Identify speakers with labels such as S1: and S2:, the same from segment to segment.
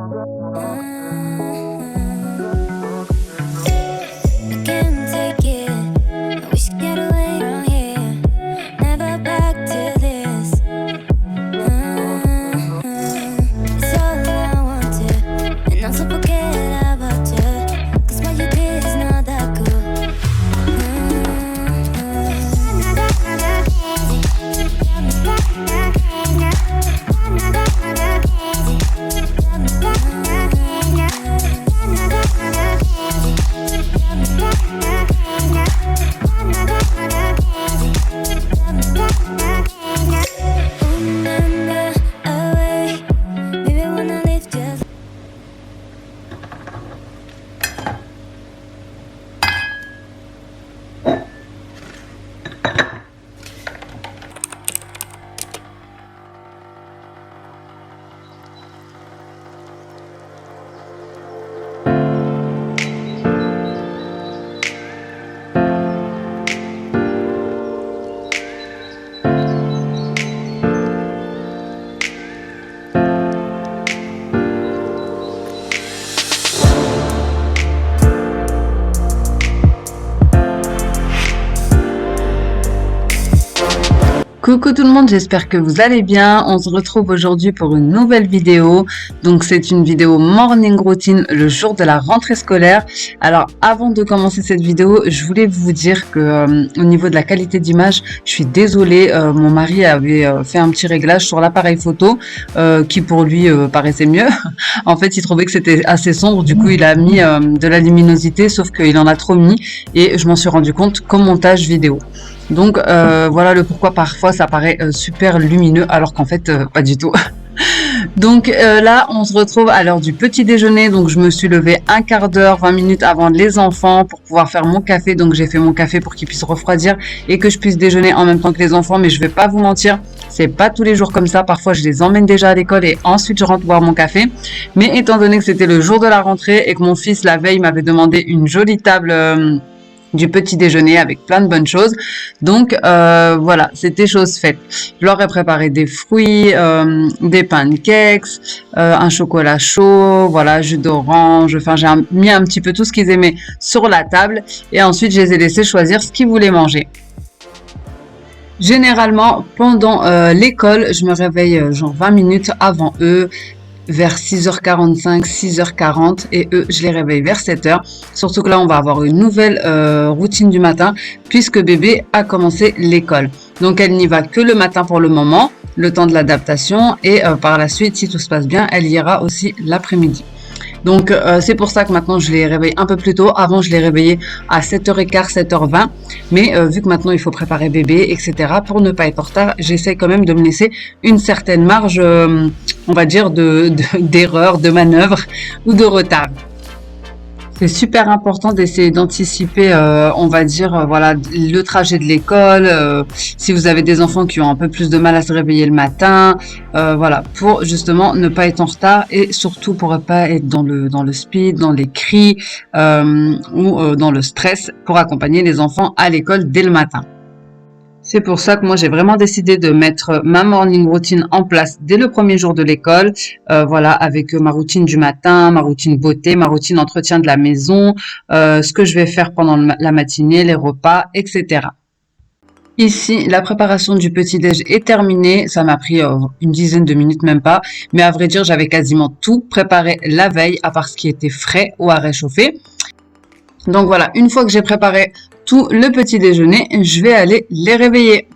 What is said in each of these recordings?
S1: Can't take it. I wish you get away from here. Never back to this. It's all I wanted, and also forget about you. 'Cause what you did is not that cool. Remember away, maybe when I leave just.
S2: Coucou tout le monde, j'espère que vous allez bien. On se retrouve aujourd'hui pour une nouvelle vidéo. Donc c'est une vidéo morning routine le jour de la rentrée scolaire. Alors avant de commencer cette vidéo, je voulais vous dire que au niveau de la qualité d'image, je suis désolée. Mon mari avait fait un petit réglage sur l'appareil photo qui pour lui paraissait mieux. En fait, il trouvait que c'était assez sombre. Du coup, il a mis de la luminosité, sauf qu'il en a trop mis. Et je m'en suis rendu compte qu'au montage vidéo. Donc voilà le pourquoi parfois ça paraît super lumineux alors qu'en fait pas du tout. Donc là on se retrouve à l'heure du petit déjeuner, donc je me suis levée un quart d'heure, 20 minutes avant les enfants pour pouvoir faire mon café. Donc j'ai fait mon café pour qu'ils puissent refroidir et que je puisse déjeuner en même temps que les enfants, mais je vais pas vous mentir, c'est pas tous les jours comme ça. Parfois je les emmène déjà à l'école et ensuite je rentre boire mon café. Mais étant donné que c'était le jour de la rentrée et que mon fils la veille m'avait demandé une jolie table du petit déjeuner avec plein de bonnes choses. Donc voilà, c'était chose faite. Je leur ai préparé des fruits, des pancakes, un chocolat chaud, voilà, jus d'orange. Enfin, j'ai mis un petit peu tout ce qu'ils aimaient sur la table et ensuite je les ai laissés choisir ce qu'ils voulaient manger. Généralement, pendant l'école, je me réveille genre 20 minutes avant eux, vers 6h45, 6h40 et eux, je les réveille vers 7h. Surtout que là, on va avoir une nouvelle routine du matin puisque bébé a commencé l'école. Donc, elle n'y va que le matin pour le moment, le temps de l'adaptation et par la suite, si tout se passe bien, elle y ira aussi l'après-midi. Donc, c'est pour ça que maintenant, je les réveille un peu plus tôt. Avant, je les réveillais à 7h15, 7h20. Mais vu que maintenant, il faut préparer bébé, etc., pour ne pas être en retard, j'essaie quand même de me laisser une certaine marge, on va dire, d'erreur, de manœuvre ou de retard. C'est super important d'essayer d'anticiper, on va dire, voilà, le trajet de l'école. Si vous avez des enfants qui ont un peu plus de mal à se réveiller le matin, voilà, pour justement ne pas être en retard et surtout pour ne pas être dans le speed, dans les cris ou dans le stress pour accompagner les enfants à l'école dès le matin. C'est pour ça que moi j'ai vraiment décidé de mettre ma morning routine en place dès le premier jour de l'école, voilà, avec ma routine du matin, ma routine beauté, ma routine entretien de la maison, ce que je vais faire pendant la matinée, les repas, etc. Ici, la préparation du petit-déj est terminée. Ça m'a pris une dizaine de minutes, même pas. Mais à vrai dire, j'avais quasiment tout préparé la veille, à part ce qui était frais ou à réchauffer. Donc voilà, une fois que j'ai préparé tout le petit déjeuner, je vais aller les réveiller.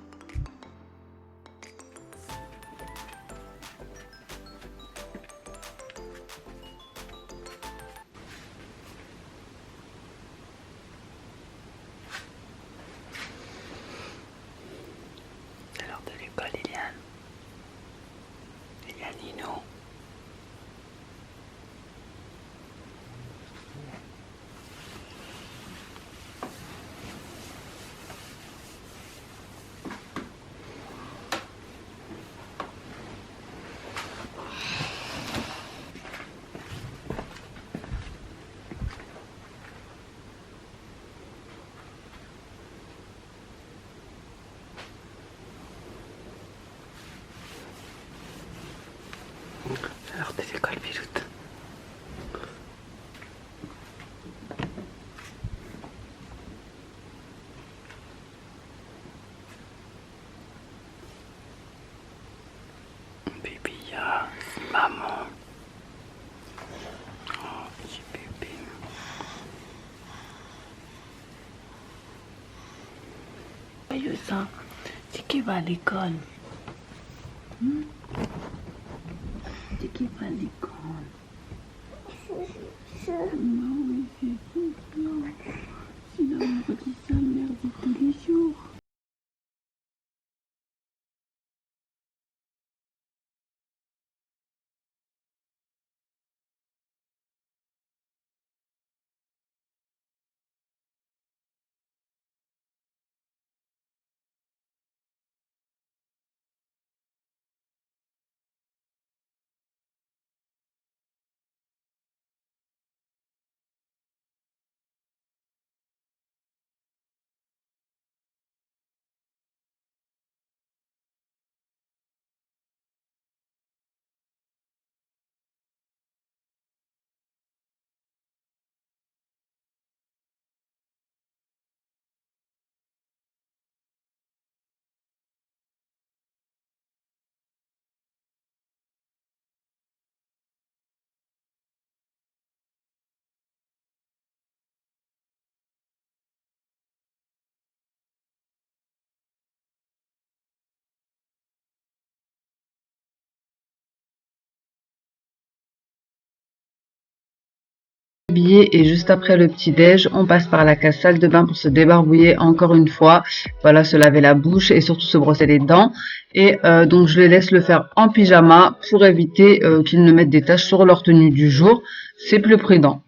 S2: C'est l'heure de l'école, Eliane. Eliane.
S3: Bébé, c'est maman. Oh, petit bébé. Joyeux ça. C'est qui va à l'école? C'est qui va à l'école? Non, c'est tout. Non. C'est la mère dit ça, mère dit tous les jours.
S2: Et juste après le petit-déj, on passe par la case salle de bain pour se débarbouiller encore une fois. Voilà, se laver la bouche et surtout se brosser les dents. Et donc je les laisse le faire en pyjama pour éviter qu'ils ne mettent des taches sur leur tenue du jour. C'est plus prudent.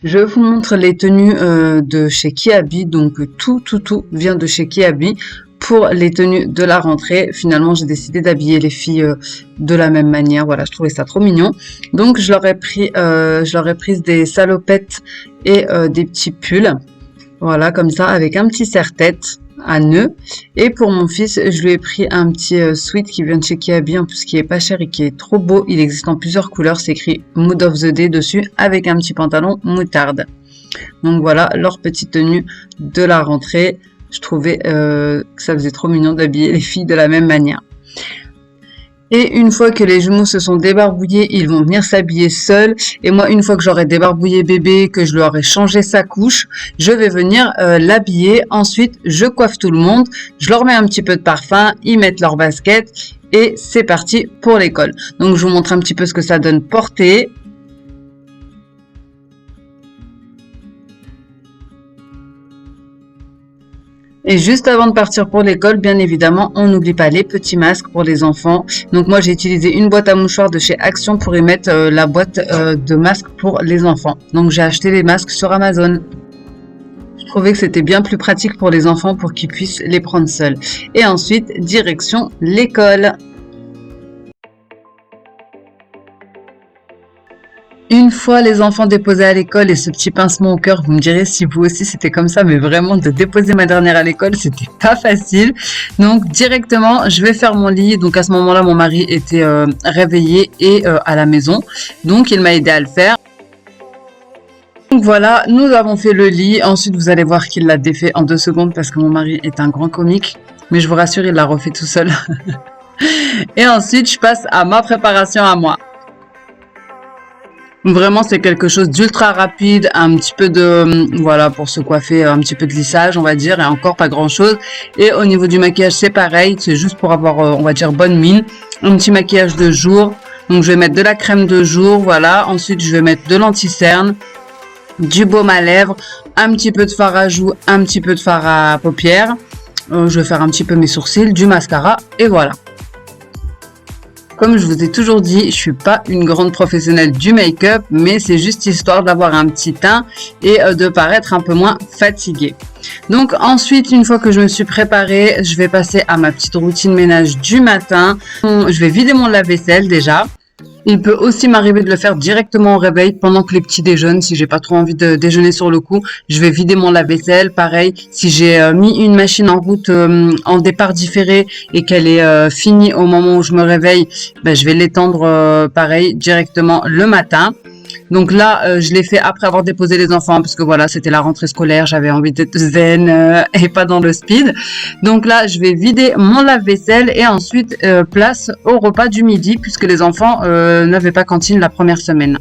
S2: Je vous montre les tenues de chez Kiabi, donc tout vient de chez Kiabi. Pour les tenues de la rentrée, finalement j'ai décidé d'habiller les filles de la même manière, voilà, je trouvais ça trop mignon. Donc je leur ai pris des salopettes et des petits pulls, voilà, comme ça, avec un petit serre-tête à nœud. Et pour mon fils, je lui ai pris un petit sweat qui vient de chez Kiabi, en plus qui est pas cher et qui est trop beau. Il existe en plusieurs couleurs, c'est écrit Mood of the Day dessus, avec un petit pantalon moutarde. Donc voilà, leur petite tenue de la rentrée. Je trouvais que ça faisait trop mignon d'habiller les filles de la même manière. Et une fois que les jumeaux se sont débarbouillés, ils vont venir s'habiller seuls. Et moi, une fois que j'aurai débarbouillé bébé, que je lui aurai changé sa couche, je vais venir l'habiller. Ensuite, je coiffe tout le monde. Je leur mets un petit peu de parfum. Ils mettent leurs baskets. Et c'est parti pour l'école. Donc, je vous montre un petit peu ce que ça donne portée. Et juste avant de partir pour l'école, bien évidemment, on n'oublie pas les petits masques pour les enfants. Donc moi, j'ai utilisé une boîte à mouchoirs de chez Action pour y mettre la boîte de masques pour les enfants. Donc j'ai acheté les masques sur Amazon. Je trouvais que c'était bien plus pratique pour les enfants pour qu'ils puissent les prendre seuls. Et ensuite, direction l'école. Une fois les enfants déposés à l'école et ce petit pincement au cœur, vous me direz si vous aussi c'était comme ça, mais vraiment de déposer ma dernière à l'école, c'était pas facile. Donc directement, je vais faire mon lit. Donc à ce moment-là, mon mari était réveillé et à la maison. Donc il m'a aidé à le faire. Donc voilà, nous avons fait le lit. Ensuite, vous allez voir qu'il l'a défait en 2 secondes parce que mon mari est un grand comique. Mais je vous rassure, il l'a refait tout seul. Et ensuite, je passe à ma préparation à moi. Vraiment, c'est quelque chose d'ultra rapide, un petit peu de, voilà, pour se coiffer, un petit peu de lissage, on va dire, et encore pas grand chose. Et au niveau du maquillage, c'est pareil, c'est juste pour avoir, on va dire, bonne mine. Un petit maquillage de jour. Donc, je vais mettre de la crème de jour, voilà. Ensuite, je vais mettre de l'anti-cerne, du baume à lèvres, un petit peu de fard à joues, un petit peu de fard à paupières. Je vais faire un petit peu mes sourcils, du mascara, et voilà. Comme je vous ai toujours dit, je suis pas une grande professionnelle du make-up, mais c'est juste histoire d'avoir un petit teint et de paraître un peu moins fatiguée. Donc ensuite, une fois que je me suis préparée, je vais passer à ma petite routine ménage du matin. Je vais vider mon lave-vaisselle déjà. Il peut aussi m'arriver de le faire directement au réveil pendant que les petits déjeunent. Si j'ai pas trop envie de déjeuner sur le coup, je vais vider mon lave-vaisselle. Pareil, si j'ai mis une machine en route en départ différé et qu'elle est finie au moment où je me réveille, ben, je vais l'étendre pareil directement le matin. Donc là, je l'ai fait après avoir déposé les enfants parce que voilà, c'était la rentrée scolaire, j'avais envie d'être zen et pas dans le speed. Donc là, je vais vider mon lave-vaisselle et ensuite place au repas du midi puisque les enfants n'avaient pas cantine la première semaine.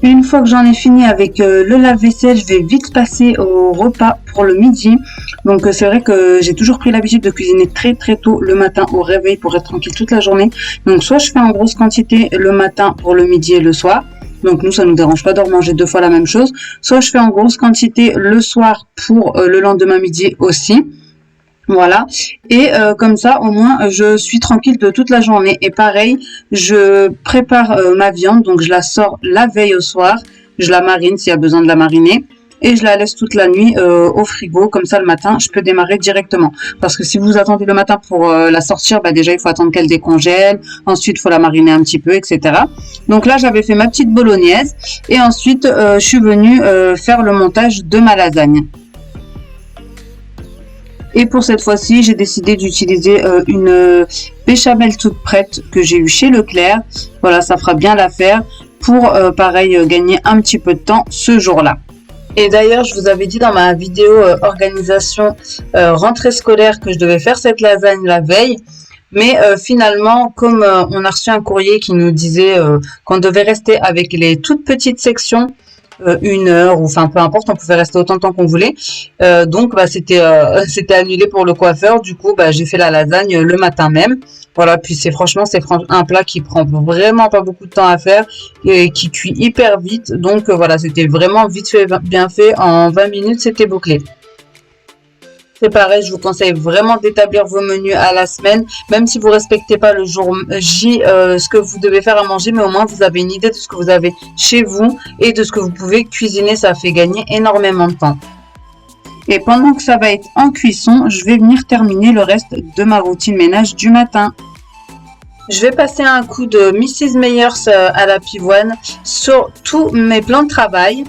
S2: Une fois que j'en ai fini avec le lave-vaisselle, je vais vite passer au repas pour le midi. Donc c'est vrai que j'ai toujours pris l'habitude de cuisiner très très tôt le matin au réveil pour être tranquille toute la journée. Donc soit je fais en grosse quantité le matin pour le midi et le soir. Donc nous, ça nous dérange pas de remanger 2 fois la même chose. Soit je fais en grosse quantité le soir pour le lendemain midi aussi. Voilà, et comme ça au moins je suis tranquille de toute la journée. Et pareil, je prépare ma viande, donc je la sors la veille au soir, je la marine s'il y a besoin de la mariner et je la laisse toute la nuit au frigo, comme ça le matin je peux démarrer directement. Parce que si vous attendez le matin pour la sortir, bah déjà il faut attendre qu'elle décongèle, ensuite il faut la mariner un petit peu, etc. Donc là j'avais fait ma petite bolognaise et ensuite je suis venue faire le montage de ma lasagne. Et pour cette fois-ci, j'ai décidé d'utiliser une béchamel toute prête que j'ai eue chez Leclerc. Voilà, ça fera bien l'affaire pour, pareil, gagner un petit peu de temps ce jour-là. Et d'ailleurs, je vous avais dit dans ma vidéo organisation rentrée scolaire que je devais faire cette lasagne la veille. Mais finalement, comme on a reçu un courrier qui nous disait qu'on devait rester avec les toutes petites sections, 1 heure ou enfin peu importe, on pouvait rester autant de temps qu'on voulait. Donc bah c'était annulé pour le coiffeur. Du coup bah j'ai fait la lasagne le matin même. Voilà, puis c'est un plat qui prend vraiment pas beaucoup de temps à faire et qui cuit hyper vite. Donc voilà, c'était vraiment vite fait, bien fait. En 20 minutes, c'était bouclé. C'est pareil, je vous conseille vraiment d'établir vos menus à la semaine, même si vous respectez pas le jour J, ce que vous devez faire à manger, mais au moins vous avez une idée de ce que vous avez chez vous et de ce que vous pouvez cuisiner, ça fait gagner énormément de temps. Et pendant que ça va être en cuisson, je vais venir terminer le reste de ma routine ménage du matin. Je vais passer un coup de Mrs. Meyers à la pivoine sur tous mes plans de travail.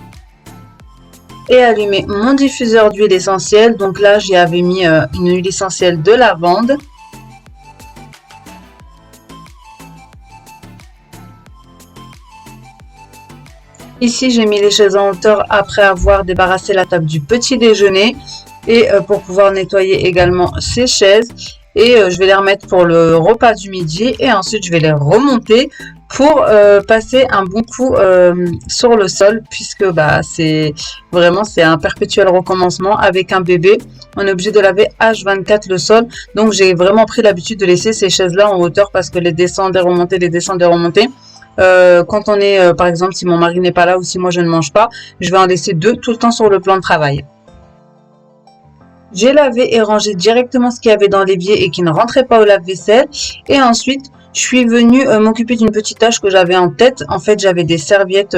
S2: Et allumer mon diffuseur d'huile essentielle. Donc là, j'y avais mis une huile essentielle de lavande. Ici, j'ai mis les chaises en hauteur après avoir débarrassé la table du petit déjeuner et pour pouvoir nettoyer également ces chaises. Et je vais les remettre pour le repas du midi et ensuite je vais les remonter pour passer un bon coup sur le sol puisque bah c'est un perpétuel recommencement avec un bébé. On est obligé de laver H24 le sol. Donc j'ai vraiment pris l'habitude de laisser ces chaises là en hauteur parce que les descendre et remonter. Quand on est par exemple si mon mari n'est pas là ou si moi je ne mange pas, je vais en laisser 2 tout le temps sur le plan de travail. J'ai lavé et rangé directement ce qu'il y avait dans l'évier et qui ne rentrait pas au lave-vaisselle. Et ensuite, je suis venue m'occuper d'une petite tâche que j'avais en tête. En fait, j'avais des serviettes.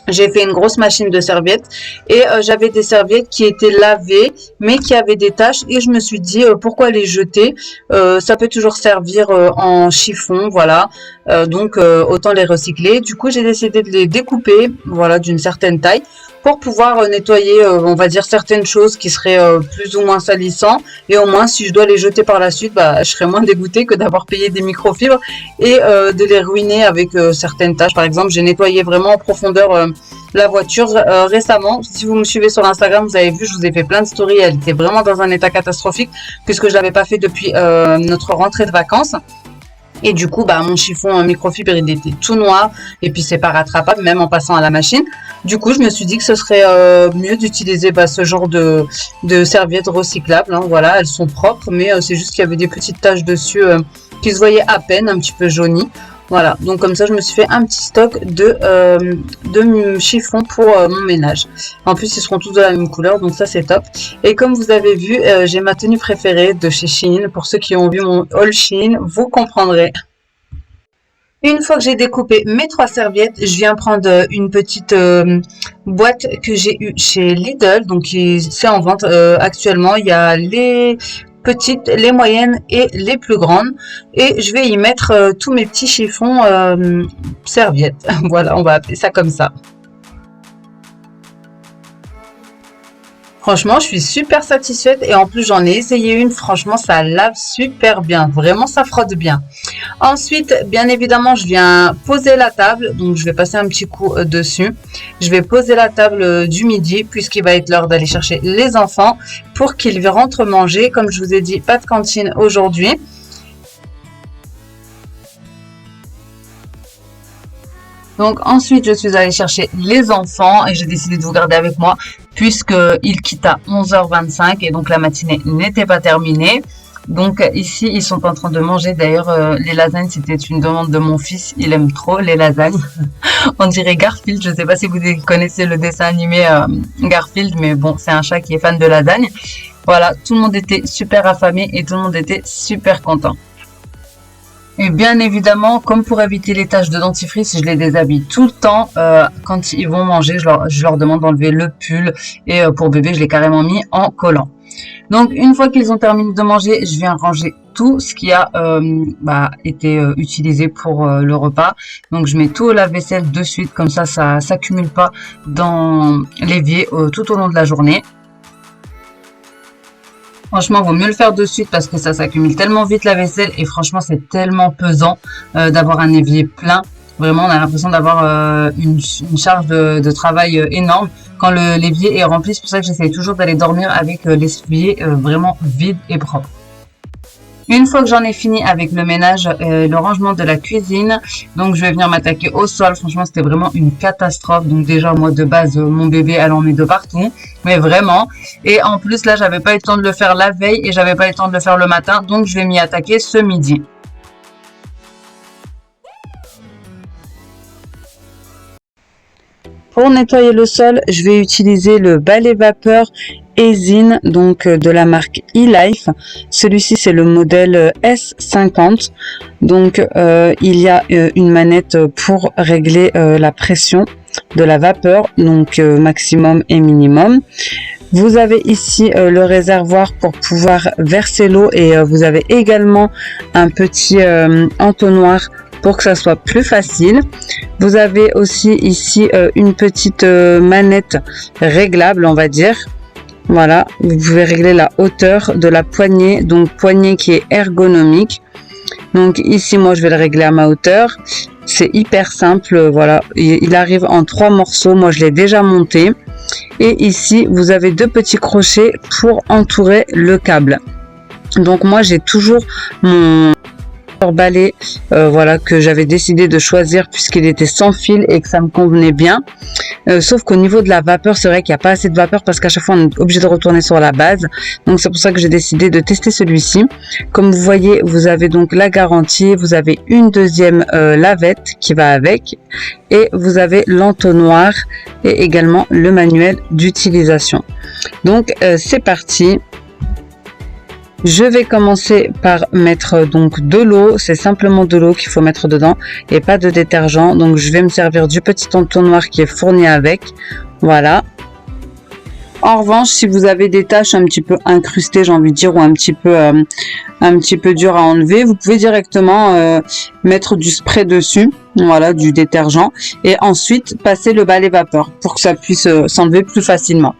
S2: J'ai fait une grosse machine de serviettes et j'avais des serviettes qui étaient lavées mais qui avaient des taches et je me suis dit pourquoi les jeter, ça peut toujours servir en chiffon, voilà, donc autant les recycler. Du coup j'ai décidé de les découper, voilà, d'une certaine taille pour pouvoir nettoyer on va dire certaines choses qui seraient plus ou moins salissants et au moins si je dois les jeter par la suite, bah, je serais moins dégoûtée que d'avoir payé des microfibres et de les ruiner avec certaines tâches. Par exemple, j'ai nettoyé vraiment en profondeur la voiture récemment. Si vous me suivez sur Instagram, vous avez vu, je vous ai fait plein de stories, elle était vraiment dans un état catastrophique puisque je l'avais pas fait depuis notre rentrée de vacances. Et du coup, bah, mon chiffon microfibre, il était tout noir. Et puis, c'est pas rattrapable, même en passant à la machine. Du coup, je me suis dit que ce serait mieux d'utiliser ce genre de serviettes recyclables. Hein, voilà, elles sont propres, mais c'est juste qu'il y avait des petites taches dessus qui se voyaient à peine, un petit peu jaunies. Voilà, donc comme ça, je me suis fait un petit stock de chiffons pour mon ménage. En plus, ils seront tous de la même couleur, donc ça, c'est top. Et comme vous avez vu, j'ai ma tenue préférée de chez Shein. Pour ceux qui ont vu mon haul Shein, vous comprendrez. Une fois que j'ai découpé mes 3 serviettes, je viens prendre une petite boîte que j'ai eue chez Lidl. Donc c'est en vente actuellement. Il y a les petites, les moyennes et les plus grandes. Et je vais y mettre tous mes petits chiffons serviettes. Voilà, on va appeler ça comme ça. Franchement, je suis super satisfaite et en plus j'en ai essayé une. Franchement, ça lave super bien. Vraiment, ça frotte bien. Ensuite, bien évidemment, je viens poser la table. Donc, je vais passer un petit coup dessus. Je vais poser la table du midi puisqu'il va être l'heure d'aller chercher les enfants pour qu'ils rentrent manger. Comme je vous ai dit, pas de cantine aujourd'hui. Donc ensuite, je suis allée chercher les enfants et j'ai décidé de vous garder avec moi puisqu'ils quittent à 11h25 et donc la matinée n'était pas terminée. Donc ici, ils sont en train de manger. D'ailleurs, les lasagnes, c'était une demande de mon fils. Il aime trop les lasagnes. On dirait Garfield. Je ne sais pas si vous connaissez le dessin animé Garfield, mais bon, c'est un chat qui est fan de lasagne. Voilà, tout le monde était super affamé et tout le monde était super content. Et bien évidemment, comme pour éviter les taches de dentifrice, je les déshabille tout le temps. Quand ils vont manger, je leur demande d'enlever le pull. Et pour bébé, je l'ai carrément mis en collant. Donc, une fois qu'ils ont terminé de manger, je viens ranger tout ce qui a été utilisé pour le repas. Donc, je mets tout au lave-vaisselle de suite. Comme ça s'accumule pas dans l'évier tout au long de la journée. Franchement, vaut mieux le faire de suite parce que ça s'accumule tellement vite la vaisselle et franchement, c'est tellement pesant d'avoir un évier plein. Vraiment, on a l'impression d'avoir une charge de travail énorme quand l'évier est rempli. C'est pour ça que j'essaie toujours d'aller dormir avec l'évier vraiment vide et propre. Une fois que j'en ai fini avec le ménage, le rangement de la cuisine, donc je vais venir m'attaquer au sol. Franchement, c'était vraiment une catastrophe. Donc déjà, moi de base, mon bébé, elle en met de partout, mais vraiment. Et en plus, là, j'avais pas eu le temps de le faire la veille et j'avais pas eu le temps de le faire le matin, donc je vais m'y attaquer ce midi. Pour nettoyer le sol, je vais utiliser le balai vapeur Ezine, donc de la marque eLife. Celui-ci, c'est le modèle S50. Donc, il y a une manette pour régler la pression de la vapeur, donc maximum et minimum. Vous avez ici le réservoir pour pouvoir verser l'eau et vous avez également un petit entonnoir pour que ça soit plus facile. Vous avez aussi ici une petite manette réglable, on va dire. Voilà, vous pouvez régler la hauteur de la poignée, donc poignée qui est ergonomique. Donc ici, moi, je vais le régler à ma hauteur. C'est hyper simple, voilà. Il arrive en 3 morceaux, moi je l'ai déjà monté. Et ici, vous avez 2 petits crochets pour entourer le câble. Donc moi, j'ai toujours mon balai voilà, que j'avais décidé de choisir puisqu'il était sans fil et que ça me convenait bien. Sauf qu'au niveau de la vapeur, c'est vrai qu'il n'y a pas assez de vapeur parce qu'à chaque fois, on est obligé de retourner sur la base. Donc, c'est pour ça que j'ai décidé de tester celui-ci. Comme vous voyez, vous avez donc la garantie. Vous avez une deuxième lavette qui va avec. Et vous avez l'entonnoir et également le manuel d'utilisation. Donc, c'est parti. Je vais commencer par mettre donc de l'eau, c'est simplement de l'eau qu'il faut mettre dedans et pas de détergent. Donc je vais me servir du petit entonnoir qui est fourni avec, voilà. En revanche, si vous avez des taches un petit peu incrustées, j'ai envie de dire, ou un petit peu dur à enlever, vous pouvez directement mettre du spray dessus, voilà, du détergent, et ensuite passer le balai vapeur pour que ça puisse s'enlever plus facilement.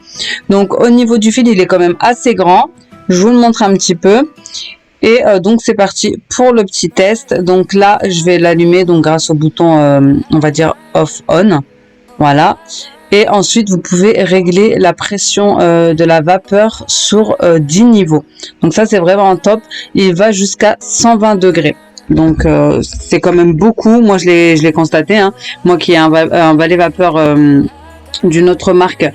S2: Donc au niveau du fil, il est quand même assez grand. Je vous le montre un petit peu. Et donc c'est parti pour le petit test. Donc là, je vais l'allumer donc grâce au bouton, on va dire off-on. Voilà. Et ensuite, vous pouvez régler la pression de la vapeur sur 10 niveaux. Donc ça, c'est vraiment top. Il va jusqu'à 120 degrés. Donc c'est quand même beaucoup. Moi, je l'ai constaté. Hein. Moi qui ai un balai vapeur d'une autre marque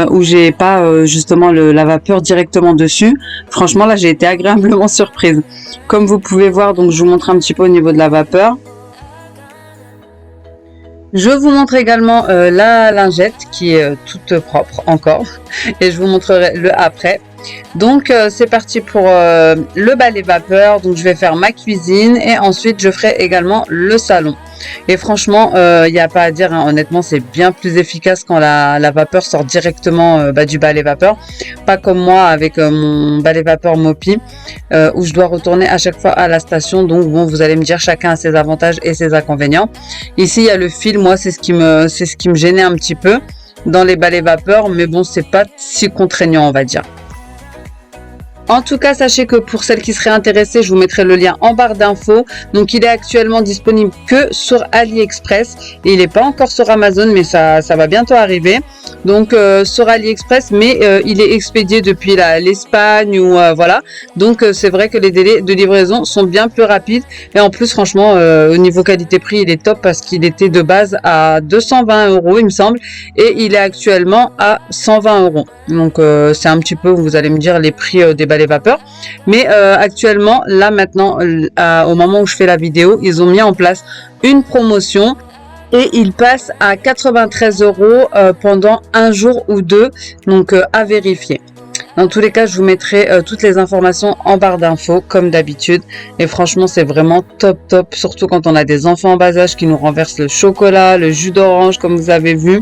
S2: où j'ai pas justement la vapeur directement dessus. Franchement, là, j'ai été agréablement surprise. Comme vous pouvez voir, donc je vous montre un petit peu au niveau de la vapeur. Je vous montre également la lingette qui est toute propre encore et je vous montrerai le après. Donc c'est parti pour le balai vapeur. Donc je vais faire ma cuisine et ensuite je ferai également le salon. Et franchement, il n'y a pas à dire, hein. Honnêtement, c'est bien plus efficace quand la vapeur sort directement du balai vapeur. Pas comme moi avec mon balai vapeur Mopi, où je dois retourner à chaque fois à la station. Donc bon, vous allez me dire, chacun a ses avantages et ses inconvénients. Ici, il y a le fil. Moi, c'est ce qui me gênait un petit peu dans les balais vapeur, mais bon, c'est pas si contraignant, on va dire. En tout cas, sachez que pour celles qui seraient intéressées, je vous mettrai le lien en barre d'infos. Donc, il est actuellement disponible que sur AliExpress. Et il n'est pas encore sur Amazon, mais ça va bientôt arriver. Donc, sur AliExpress, mais il est expédié depuis l'Espagne ou voilà. Donc, c'est vrai que les délais de livraison sont bien plus rapides. Et en plus, franchement, au niveau qualité-prix, il est top parce qu'il était de base à 220 €, il me semble. Et il est actuellement à 120 €. Donc, c'est un petit peu, vous allez me dire, les prix des balais vapeur. Mais actuellement, là maintenant, au moment où je fais la vidéo, ils ont mis en place une promotion et il passe à 93 € pendant un jour ou deux. Donc, à vérifier. Dans tous les cas, je vous mettrai toutes les informations en barre d'infos, comme d'habitude. Et franchement, c'est vraiment top, surtout quand on a des enfants en bas âge qui nous renversent le chocolat, le jus d'orange, comme vous avez vu.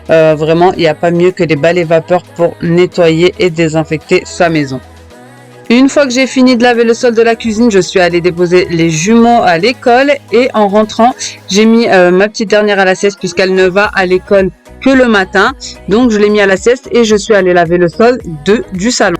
S2: Vraiment, il n'y a pas mieux que les balais vapeur pour nettoyer et désinfecter sa maison. Une fois que j'ai fini de laver le sol de la cuisine, je suis allée déposer les jumeaux à l'école et en rentrant, j'ai mis ma petite dernière à la sieste puisqu'elle ne va à l'école que le matin. Donc, je l'ai mis à la sieste et je suis allée laver le sol du salon.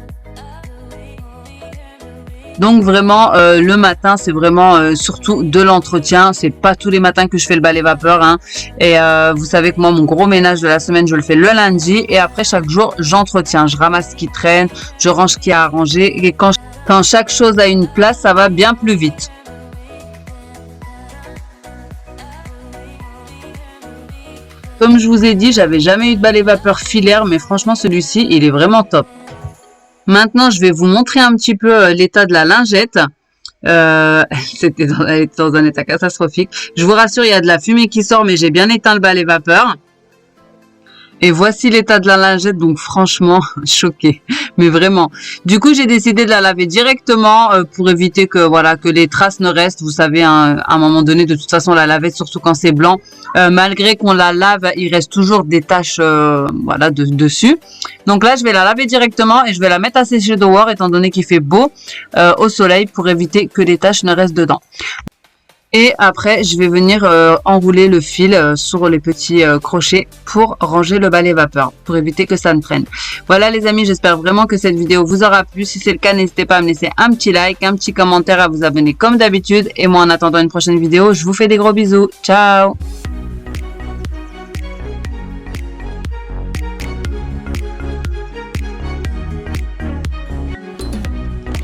S2: Donc vraiment le matin c'est vraiment surtout de l'entretien, c'est pas tous les matins que je fais le balai vapeur hein. Et vous savez que moi mon gros ménage de la semaine je le fais le lundi et après chaque jour j'entretiens, je ramasse ce qui traîne, je range ce qui est à ranger et quand chaque chose a une place ça va bien plus vite. Comme je vous ai dit, j'avais jamais eu de balai vapeur filaire mais franchement celui-ci il est vraiment top. Maintenant, je vais vous montrer un petit peu l'état de la lingette. Elle était dans un état catastrophique. Je vous rassure, il y a de la fumée qui sort, mais j'ai bien éteint le balai vapeur. Et voici l'état de la lingette, donc franchement, choquée. Mais vraiment. Du coup, j'ai décidé de la laver directement pour éviter que voilà que les traces ne restent. Vous savez, hein, à un moment donné, de toute façon, la lavette, surtout quand c'est blanc, malgré qu'on la lave, il reste toujours des taches voilà, dessus. Donc là, je vais la laver directement et je vais la mettre à sécher dehors, étant donné qu'il fait beau au soleil, pour éviter que les taches ne restent dedans. Et après, je vais venir enrouler le fil sur les petits crochets pour ranger le balai vapeur, pour éviter que ça ne traîne. Voilà les amis, j'espère vraiment que cette vidéo vous aura plu. Si c'est le cas, n'hésitez pas à me laisser un petit like, un petit commentaire, à vous abonner comme d'habitude. Et moi, en attendant une prochaine vidéo, je vous fais des gros bisous. Ciao!